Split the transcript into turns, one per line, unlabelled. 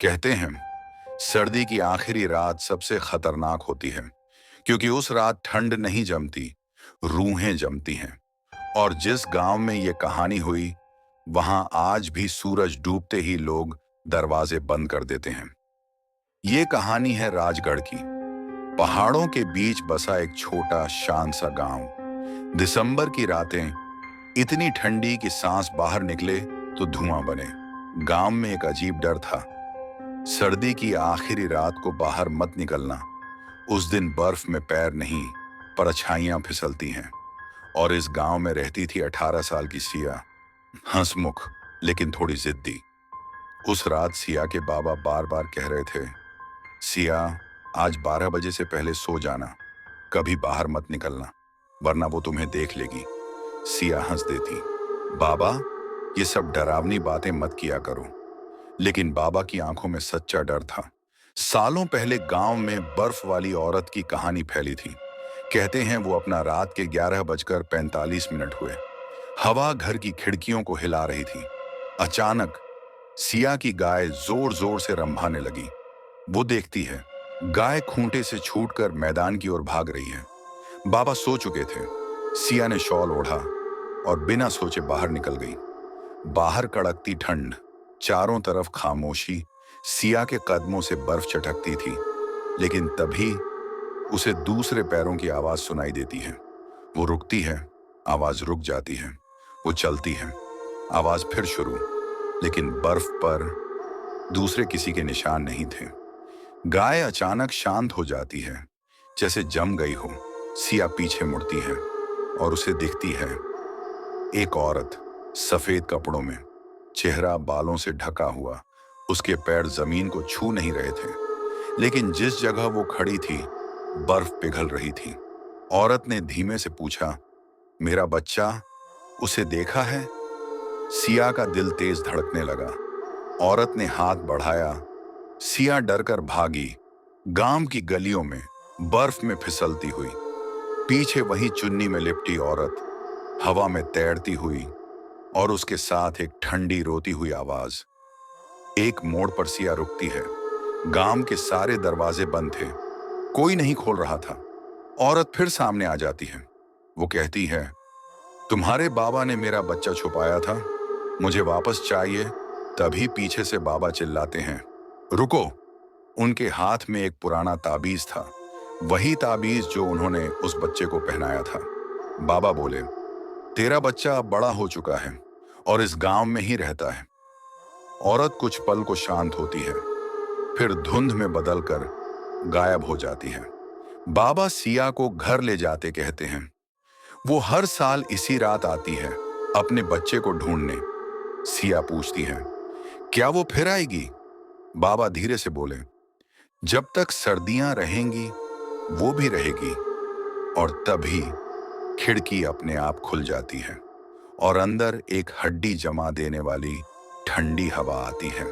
कहते हैं सर्दी की आखिरी रात सबसे खतरनाक होती है क्योंकि उस रात ठंड नहीं जमती, रूहें जमती हैं। और जिस गांव में ये कहानी हुई वहां आज भी सूरज डूबते ही लोग दरवाजे बंद कर देते हैं। ये कहानी है राजगढ़ की। पहाड़ों के बीच बसा एक छोटा शांत सा गांव। दिसंबर की रातें इतनी ठंडी कि सांस बाहर निकले तो धुआं बने। गांव में एक अजीब डर था। सर्दी की आखिरी रात को बाहर मत निकलना। उस दिन बर्फ में पैर नहीं, परछाइयां फिसलती हैं। और इस गांव में रहती थी 18 साल की सिया, हंसमुख लेकिन थोड़ी जिद्दी। उस रात सिया के बाबा बार बार कह रहे थे, सिया, आज 12 बजे से पहले सो जाना, कभी बाहर मत निकलना, वरना वो तुम्हें देख लेगी। सिया हंस देती, बाबा, ये सब डरावनी बातें मत किया करो। लेकिन बाबा की आंखों में सच्चा डर था। सालों पहले गांव में बर्फ वाली औरत की कहानी फैली थी। कहते हैं वो अपना रात के 11:45 हुए। हवा घर की खिड़कियों को हिला रही थी। अचानक सिया की गाय जोर जोर से रंभाने लगी। वो देखती है, गाय खूंटे से छूटकर मैदान की ओर भाग रही है। बाबा सो चुके थे। सिया ने शॉल ओढ़ा और बिना सोचे बाहर निकल गई। बाहर कड़कती ठंड, चारों तरफ खामोशी, सिया के कदमों से बर्फ चटकती थी। लेकिन तभी उसे दूसरे पैरों की आवाज सुनाई देती है। वो रुकती है, आवाज रुक जाती है। वो चलती है, आवाज फिर शुरू। लेकिन बर्फ पर दूसरे किसी के निशान नहीं थे। गाय अचानक शांत हो जाती है, जैसे जम गई हो। सिया पीछे मुड़ती है और उसे दिखती है एक औरत, सफेद कपड़ों में, चेहरा बालों से ढका हुआ। उसके पैर जमीन को छू नहीं रहे थे, लेकिन जिस जगह वो खड़ी थी बर्फ पिघल रही थी। औरत ने धीमे से पूछा, मेरा बच्चा, उसे देखा है? सिया का दिल तेज धड़कने लगा। औरत ने हाथ बढ़ाया। सिया डरकर भागी। गांव की गलियों में बर्फ में फिसलती हुई, पीछे वही चुन्नी में लिपटी औरत, हवा में तैरती हुई, और उसके साथ एक ठंडी रोती हुई आवाज। एक मोड़ पर सिया रुकती है। गांव के सारे दरवाजे बंद थे, कोई नहीं खोल रहा था। औरत फिर सामने आ जाती है। वो कहती है, तुम्हारे बाबा ने मेरा बच्चा छुपाया था, मुझे वापस चाहिए। तभी पीछे से बाबा चिल्लाते हैं, रुको। उनके हाथ में एक पुराना ताबीज था, वही ताबीज जो उन्होंने उस बच्चे को पहनाया था। बाबा बोले, तेरा बच्चा अब बड़ा हो चुका है और इस गांव में ही रहता है। औरत कुछ पल को शांत होती है, फिर धुंध में बदलकर गायब हो जाती है। बाबा सिया को घर ले जाते कहते हैं, वो हर साल इसी रात आती है अपने बच्चे को ढूंढने। सिया पूछती है, क्या वो फिर आएगी? बाबा धीरे से बोले, जब तक सर्दियां रहेंगी वो भी रहेगी। और तभी खिड़की अपने आप खुल जाती है और अंदर एक हड्डी जमा देने वाली ठंडी हवा आती है।